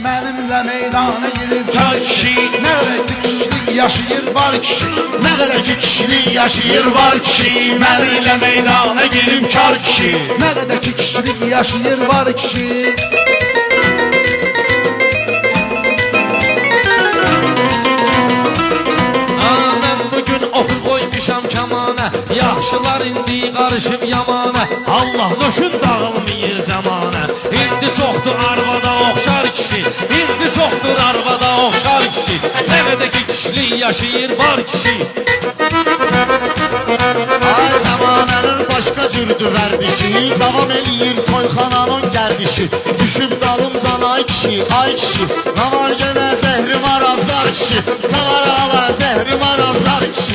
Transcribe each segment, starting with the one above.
Mənimlə meydana girib kar kişi. Nə qədər kişilik yaşayır var kişi. Nə qədər ki kişilik yaşayır var kişi. Mənimlə meydana girib kar kişi. Nə qədər ki kişilik yaşayır var kişi. Mən bugün oxu qoymuşam kamana. Yaxşılar indi qarışıb yamana. Allah nöşün dağılmayır zamana. İndi çoxdur arvada oxşar kişi. İndi çoxdur arvada oxşar kişi. Nə qədər ki kişilik yaşayır var kişi. Ay zamanənin başqa cürdü vərdişi. Davam eləyir toyxananın gərdişi. Düşüb dalımcan ay kişi, ay kişi. Nə var yenə zəhri marazlar kişi. Nə var hala zəhri marazlar kişi.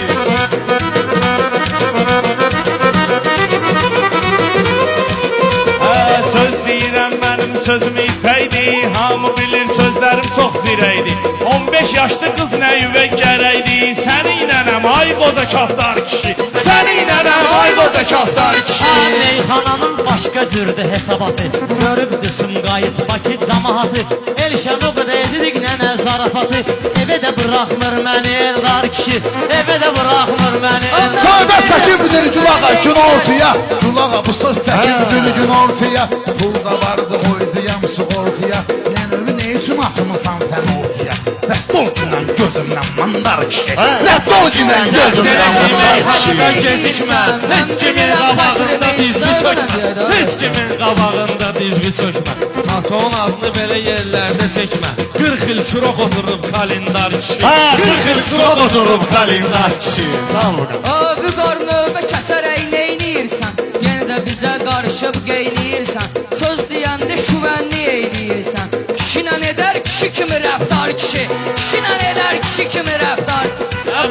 Söz deyirəm mənim sözüm ipəkdi. Hamı bilir sözlərim çox zirəkdi. 15 yaşlı qız nə yüvək gərəkdi. Səni inənəm ay qoca kaftar kişi. Səni inənəm ay qoca kaftar kişi. Meyxananın başqa cürdü hesabatı. Görübdü Sumqayıt Bakı camaatı. Elşən o qədər edirik nənə zarafatı. Evə də buraxmır məni Eldar kişi. Evə də buraxmır məni Eldar. Söhbət çəkibdir gülağa gün ortaya. Gülağa bu söz çəkibdir gün ortaya. Pulda vardı qoyacağım sığortaya. Nənəvi nə üçün atmısan sən ortaya? Rədd ol günən gözümdən mandar kişi. Rədd ol günən gözümdən mandar kişi. Gecikmə, heç kimin qabağında dizmi çökmə. Heç kimin qabağında dizmi çökmə. Aton adını belə yerlərdə çəkmə. 40 il çıraq oturub kalendar kişi. 40 il çıraq oturub kalendar kişi. Sağ ol bakalım. Abi qarnıbə kəsərək neyniyirsən? Yenə də bizə qarışıb qeyniyirsən. Söz deyəndə şüvənli eyləyirsən. Kişinə edər kişi kimi rəftar kişi. Kişinə edər kişi kimi rəftar.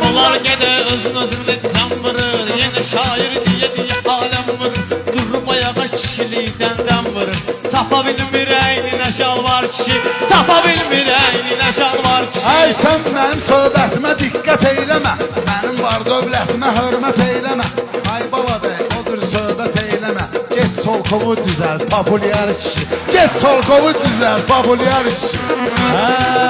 Bunlar gədə özün-özünü can vurur. Yenə şair deyə aləm vurur. Durub ayağa kişilikdən dəm vurur. Tapa bilmir əyninə şalvar kişi. Tapa bilmir əyninə şalvar kişi. Ay sən mənim söhbətimə diqqət eyləmə. Mənim var dövlətimə hörmət eyləmə. Ay baba bəy o cür söhbət eyləmə. Get solkovu düzəlt populyar kişi. Get solkovu düzəlt populyar kişi.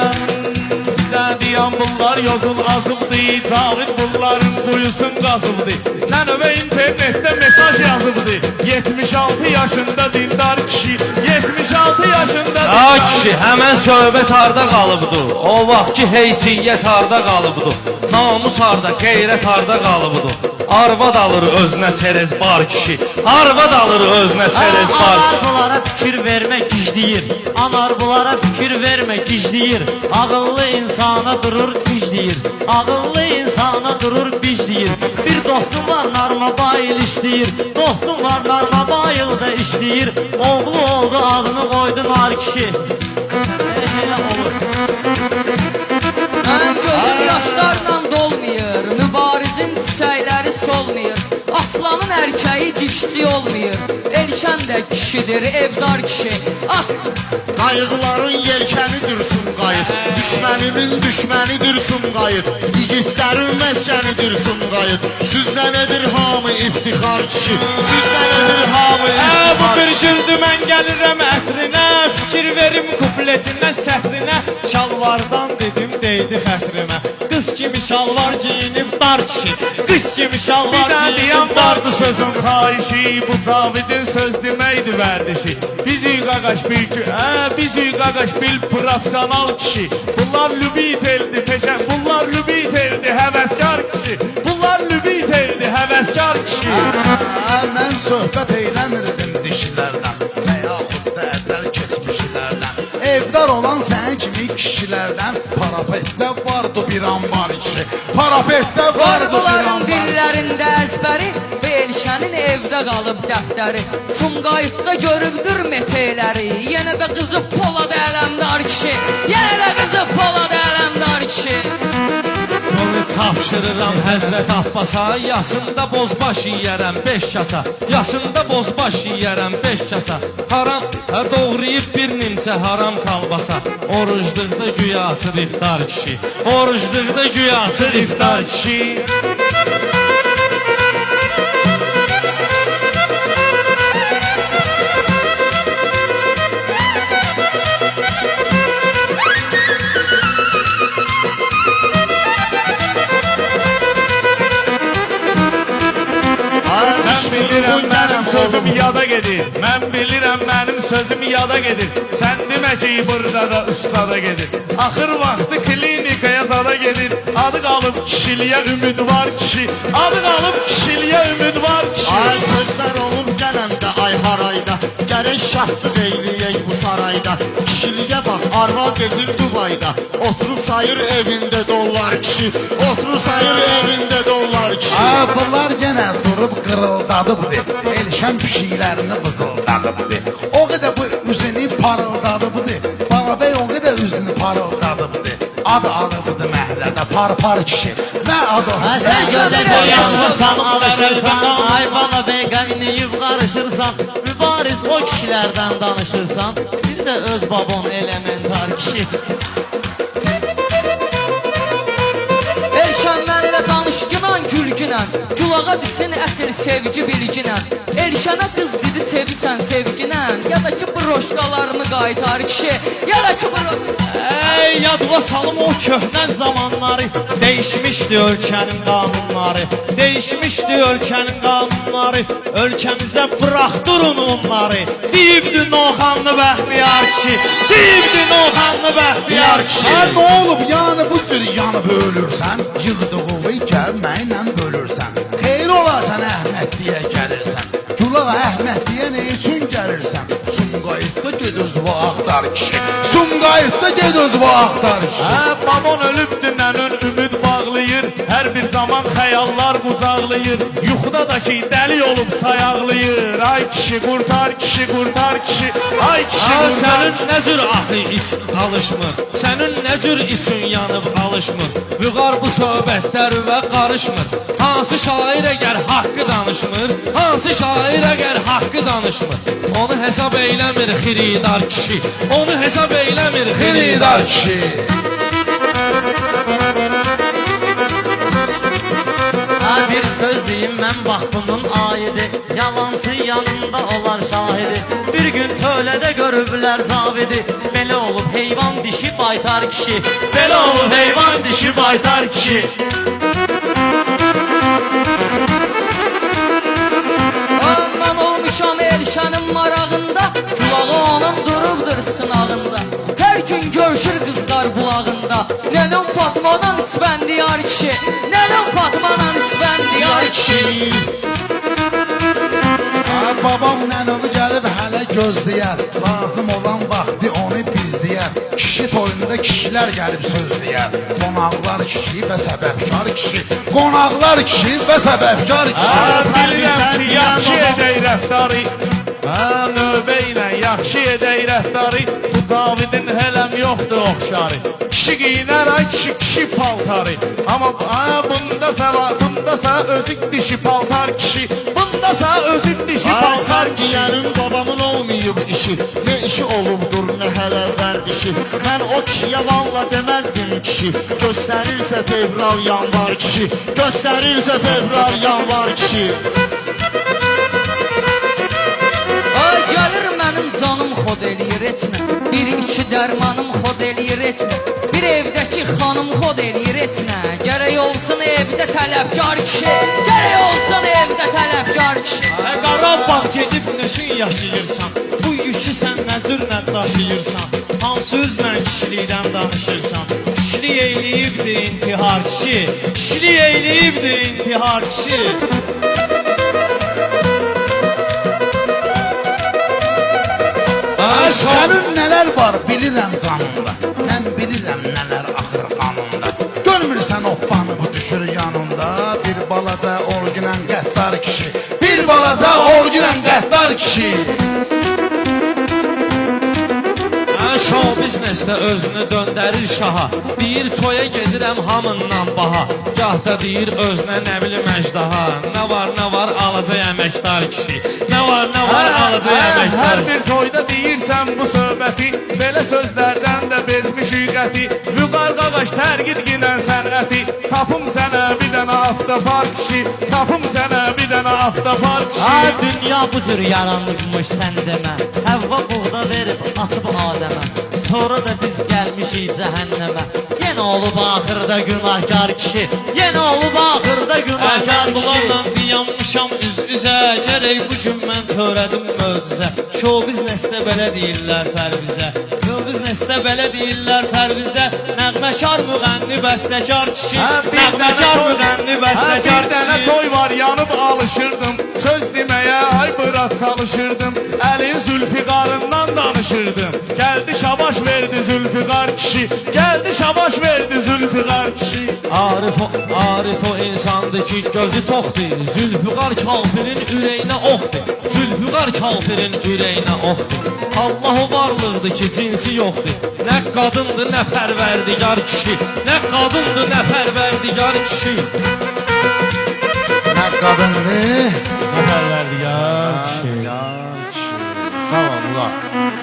Deyən bunlar yozun azıbdı. Cavit bunların duyusun qazıbdı. Nənövə internetdə mesaj yazıbdı. 76 yaşında dindar kişi. 76 yaşında Ay dindar kişi, həmən söhbət harda qalıbdı? O vaxt ki heysiyyət harda qalıbdı? Namus harda, qeyrət harda qalıbdı? Arvad alır özünə çerez bar kişi. Arvad alır özünə çerez bar Anar kişi. bunlara fikir vermək gizləyir. Anar bunlara fikir vermək gizləyir. Ağıllı insana durur bicləyir. Ağıllı insana durur bicləyir. Bir dostum var Narmabayıl işləyir. Dostum var Narmabayılda işləyir. Oğlu oldu adını qoydu nar kişi. Olur. Mənim gözüm yaşlarla dolmayır. Mübarizin çiçəkləri solmayır. Aslanın erkeği dişsi olmayır. Elşən də kişidir, evdar kişi. Qayıqların yelkənidir Sumqayıt. Düşmənimin düşmənidir Sumqayıt. İgidlərin məskənidir Sumqayıt. Süzdən edir hamı iftixar kişi. Süzdən edir hamı Bu iftixar bir kişi. güldü mən gəlirəm ətrinə. Fikir verim kupletinə, səhrinə. Şalvardan dedim deydi xətrimə. Qız kimi şalvar giyinib dar kişi. Qız kimi şalvar giyinib dar kişi. Sözün xahişi, bu Cavidin söz deməkdir vərdişi. Bizi qaqaş bil ki, bizi qaqaş bil profesional kişi. Bunlar lübit eldi peşən, bunlar lübit eldi həvəskar kişi. Bunlar lübit eldi həvəskar kişi. Mən söhbət eyləmirdim dişilərdən və yaxud da əzəl keçmişlərdən. Evdar olan sən kimi kişilərdən parapetdə vardı bir ambar kişi. Parapetdə vardı bir Qarqıların ambar kişi. dillərində əzbəri. Elşənin evdə qalıb dəftəri. Sumqayıtda görübdür meteləri. Yenə də qızı Polad ələmdar kişi. Yenə də qızı Polad ələmdar kişi. Onu tapşırıram Həzrət Abbasa. Yasında bozbaş yiyərəm 5 kasa. Yasında bozbaş yiyərəm 5 kasa. Haram doğrayıb bir nimçə haram kalbasa. Orucluqda güya açır iftar kişi. Orucluqda güya açır iftar kişi. yada gedir. Mən bilirəm mənim sözüm yada gedir. Sən demə ki burada da ustada gedir. Axır vaxtı klinikaya zada gedir. Adı qalıb kişiliyə ümid var kişi. Adı qalıb kişiliyə ümid var kişi. Ay sözlər olub gələmdə ay harayda. Gərək şahlıq eyləyək bu sarayda. Kişiliyə bax arval gezir Dubayda. Oturub sayır evində dollar kişi. Oturub sayır evində dollar kişi. Bunlar yenə durub qırıldadıbdı. Elşən pişiklərini vızıldadıbdı. O qədər bu üzünü parıldadıbdı. Bababey o qədər üzünü parıldadıbdı. Adı məhlədə par kişi. Nə adı? Sən gördün yaşırsan, alışırsan. Ay bala bey qəmliyib qarışırsan. Mübariz o kişilərdən danışırsan. Bir də öz babon elementar kişi. Elşan məndə danışqınan gülgünən Gülağa desin əsir sevgi bilginən Elşana qız dedi sevirsən sevginən Ya da ki broşkalarını qaytar kişi Ya da ki Ey yadıma salım o köhnə zamanları Değişmişdi ölkənin qanunları Değişmişdi ölkənin qanunları Ölkəmizə bıraxdırın onları Deyibdi Noxanlı Bəxtiyar kişi Deyibdi Noxanlı Bəxtiyar kişi Nə olub yəni bu cür yanıb ölürsən Yığdığı gəlməklə bölürsən Xeyr olarsan Əhmədliyə gəlirsən Gülağa Əhmədliyə nə üçün gəlirsən Sumqayıtda gedözvə axtar kişi Sumqayıtda gedözvə axtar kişi Babon ölübdü nənün ümid bağlayır. Hər bir zaman xəyallar qucaqlayır. Yuxuda da ki dəli olub sayaqlayır. Ay kişi qurtar kişi qurtar kişi. Ay kişi Ha, qurtar. sənin nə cür ahı iç alışmır. Sənin nə cür için yanıb alışmır. Vüqar bu söhbətlər və qarışmır. Hansı şair əgər haqqı danışmır, hansı şair əgər haqqı danışmır. Onu hesab eyləmir xiridar kişi. Onu hesab eyləmir xiridar kişi. Bir söz deyim mən bax bunun ayidi Yalansı yanında olar şahidi Bir gün tölədə görüblər Zavidi Belə olub heyvan dişi baytar kişi Belə olub heyvan dişi baytar kişi Mən olmuşam Elşanın marağında Gülağı onun durubdur sınağında Hər gün görüşür qızlar bulağında Nənəm Fatmadan İsfəndiyar kişi Nənəm Fatmadan İsfəndiyar kişi Babam nənəvi gəlib hələ gözləyər Lazım olan vaxtı onu bizləyər Kişi toyunda kişilər gəlib sözləyər Qonaqlar kişi və səbəbkar kişi Qonaqlar kişi və səbəbkar kişi Bilirəm ki yaxşı edək rəftarı. Növbə ilə yaxşı edək rəftarı. Bu Davidin hələm yoxdur oxşarı. Kişi giyinər ay kişi paltarı. Amma bundasa özük dişi paltar kişi. Bundasa özük dişi Ay paltar sən kişi. deyənin babamın olmayıb işi Ne işi olubdur nə hələ vərdişi Mən o kişiyə valla deməzdim kişi Göstərirsə fevral yanvar kişi Göstərirsə fevral yanvar kişi Ay gəlir mənim canım xod eləyir etnə Bir iki dərmanım xod eləyir etnə Bir evdəki xanım xod eləyir etnə Gərək olsun evdə tələbkar kişi Gərək olsun evdə tələbkar kişi Qarabağ gedib nösün yaşayırsan Bu yükü sən nə cürlə daşıyırsan Hansı üzlə kişilikdən danışırsan Kişilik eyləyibdi intihar kişi Kişilik eyləyibdi intihar kişi Sənin nələr var bilirəm canımda Mən bilirəm nələr axır qanımda Görmürsən oppanı bu düşür yanımda Bir balaca orginən qəddar kişi Bir balaca orginən qəddar kişi Show biznesdə özünü döndərir şaha Deyir toya gedirəm hamından baha Gah da deyir özünə nə bilim əjdaha Nə var alacaq əməkdar kişi Nə var alacaq əməkdar Hər bir toyda deyirsən bu söhbəti Belə sözlərdən də bezmiş üqəti Vüqar qaqaş tərgid ginən sənəti Tapım sənə bir dənə avtopark kişi Tapım sənə bir dənə avtopark Ay kişi dünya bu cür yaranıbmış sən demə Həvva buğda verib atıb Adəmə Sonra da biz gəlmişik cəhənnəmə Yenə olub axırda günahkar kişi Yenə olub axırda günahkar kişi Bunlarla dünya dayanmışam üz-üzə Gərək bu gün mən törədim möcüzə Şoviz nəslə belə deyirlər Pərvizə Şoviz nəslə belə deyirlər Pərvizə Nəğməkar müğənni bəstəkar kişi Nəğməkar müğənni bəstəkar Bir dənə kişi toy var yanıb alışırdım Söz deməyə ay bırat çalışırdım Əlin Zülfiqarından danışırdım Gəldi şabaş verdi Zülfiqar kişi Gəldi şabaş verdi Zülfiqar kişi Arif o insandır ki gözü toxdur Zülfüqar kafirin ürəyinə oxdur Zülfüqar kafirin ürəyinə oxdur Allah o varlıqdır ki cinsi yoxdur Nə qadındır nə pərverdigar kişi Nə qadındır nə pərverdigar kişi Nə qadındır? Nə pərverdigar kişi Sağ ol, ulan.